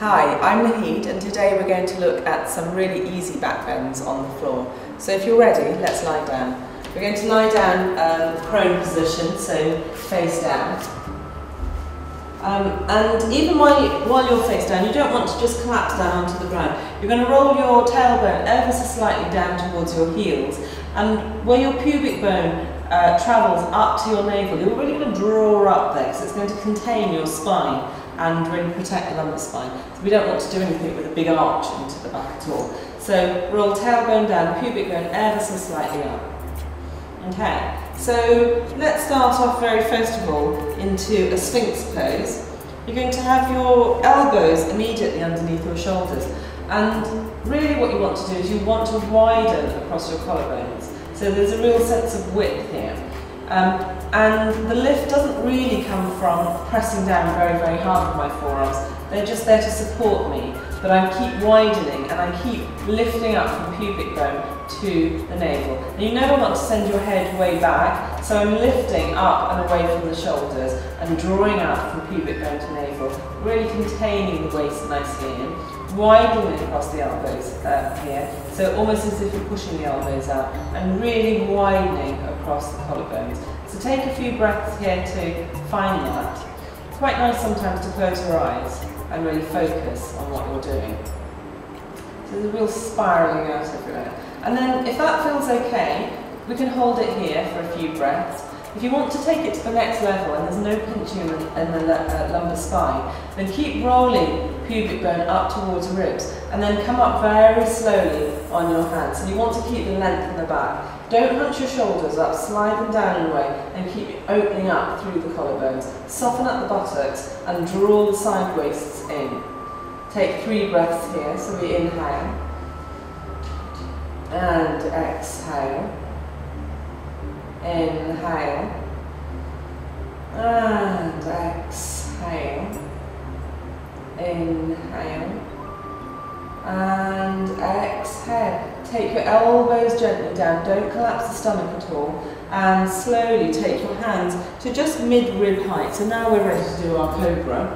Hi, I'm Nahid and today we're going to look at some really easy back bends on the floor. So if you're ready, let's lie down. We're going to lie down prone position, so face down. And even while you're face down, you don't want to just collapse down onto the ground. You're going to roll your tailbone ever so slightly down towards your heels, and where your pubic bone travels up to your navel, you're really going to draw up there because it's going to contain your spine and really protect the lumbar spine. So we don't want to do anything with a big arch into the back at all. So roll tailbone down, pubic bone ever so slightly up. Okay, so let's start off first of all into a Sphinx pose. You're going to have your elbows immediately underneath your shoulders, and really what you want to do is you want to widen across your collarbones. So there's a real sense of width here. And the lift doesn't really come from pressing down very, very hard with my forearms. They're just there to support me, but I keep widening and I keep lifting up from pubic bone to the navel. And you never want to send your head way back, so I'm lifting up and away from the shoulders and drawing out from pubic bone to navel, really containing the waist nicely in, widening across the elbows here, so almost as if you're pushing the elbows out, and really widening across the collarbones. So take a few breaths here to find that. It's quite nice sometimes to close your eyes and really focus on what you're doing. So there's a real spiralling out everywhere. And then if that feels okay, we can hold it here for a few breaths. If you want to take it to the next level and there's no pinching in the lumbar spine, then keep rolling pubic bone up towards ribs and then come up very slowly on your hands. So you want to keep the length in the back. Don't hunch your shoulders up, slide them down and away, and keep opening up through the collarbones. Soften up the buttocks and draw the side waists in. Take 3 breaths here, so we inhale and exhale. Inhale and exhale. Inhale and exhale. Take your elbows gently down, don't collapse the stomach at all, and slowly take your hands to just mid-rib height. So now we're ready to do our cobra.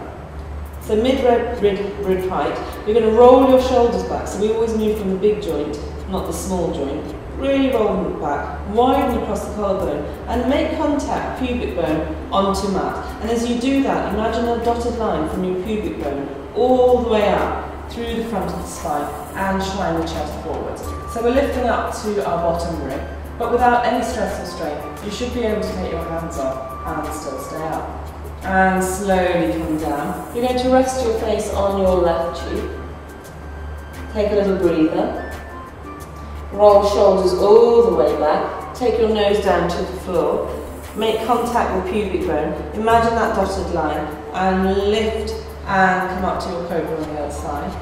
So mid-rib height, you're going to roll your shoulders back, so we always move from the big joint, not the small joint. Really roll them back, widen across the collarbone, and make contact pubic bone onto mat. And as you do that, imagine a dotted line from your pubic bone all the way up through the front of the spine and shine the chest forwards. So we're lifting up to our bottom rib, but without any stress or strain. You should be able to take your hands off and still stay up. And slowly come down. You're going to rest your face on your left cheek. Take a little breather. Roll shoulders all the way back. Take your nose down to the floor. Make contact with pubic bone. Imagine that dotted line and lift and come up to your cobra on the other side.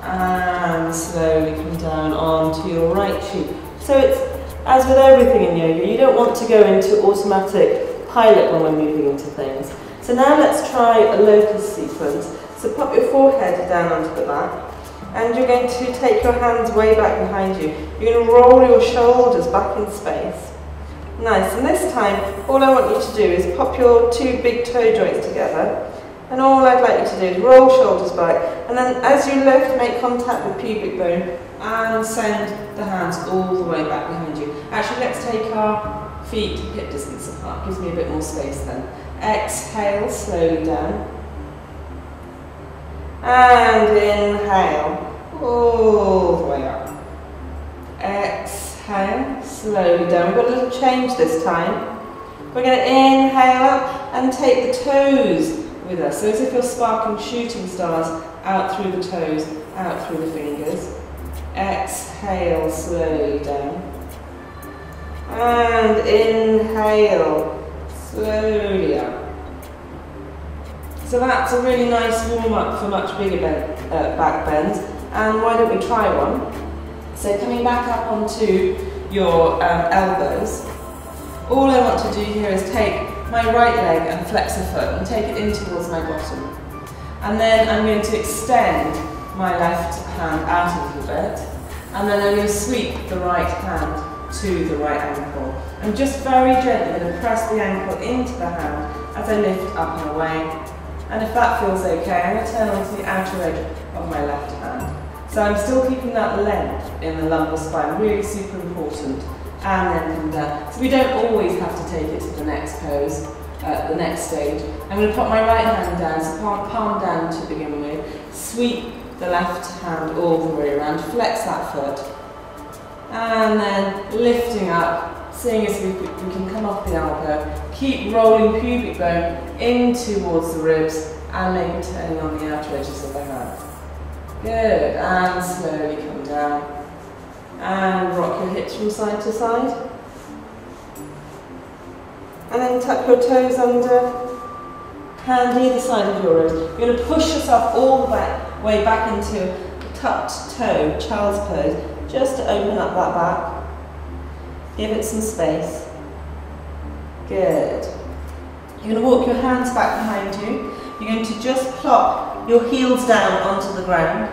And slowly come down onto your right cheek. So it's as with everything in yoga, you don't want to go into automatic pilot when we're moving into things. So now let's try a locust sequence. So pop your forehead down onto the mat. And you're going to take your hands way back behind you. You're going to roll your shoulders back in space. Nice, and this time, all I want you to do is pop your 2 big toe joints together. And all I'd like you to do is roll shoulders back. And then as you lift, make contact with pubic bone and send the hands all the way back behind you. Actually, let's take our feet hip distance apart. Gives me a bit more space then. Exhale, slowly down. And inhale, all the way up. Exhale, slowly down. We've got a little change this time. We're going to inhale up and take the toes with us. So as if you're sparking shooting stars out through the toes, out through the fingers. Exhale, slowly down. And inhale, slowly up. So that's a really nice warm-up for much bigger back bends, and why don't we try one? So coming back up onto your elbows, all I want to do here is take my right leg and flex a foot and take it in towards my bottom. And then I'm going to extend my left hand out a little bit, and then I'm going to sweep the right hand to the right ankle. I'm just very gently going to press the ankle into the hand as I lift up and away. And if that feels okay, I'm going to turn onto the outer edge of my left hand. So I'm still keeping that length in the lumbar spine, really super important. And then come down. So we don't always have to take it to the next pose, the next stage. I'm going to put my right hand down, so palm down to begin with. Sweep the left hand all the way around, flex that foot. And then lifting up, seeing as we can come off the elbow. Keep rolling pubic bone in towards the ribs and maybe turning on the outer edges of the hand. Good, and slowly come down. And rock your hips from side to side. And then tuck your toes under. Hand either side of your ribs. You're going to push yourself all the way back into a tucked toe, child's pose, just to open up that back. Give it some space. Good. You're going to walk your hands back behind you. You're going to just plop your heels down onto the ground.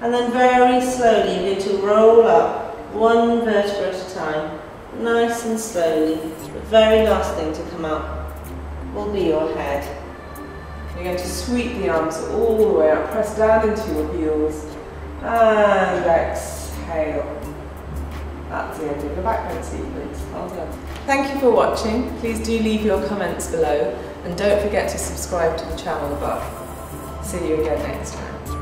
And then very slowly you're going to roll up one vertebra at a time, nice and slowly. The very last thing to come up will be your head. You're going to sweep the arms all the way up, press down into your heels, and exhale. That's the end of the back bend sequence. Well done. Thank you for watching. Please do leave your comments below, and don't forget to subscribe to the channel above. See you again next time.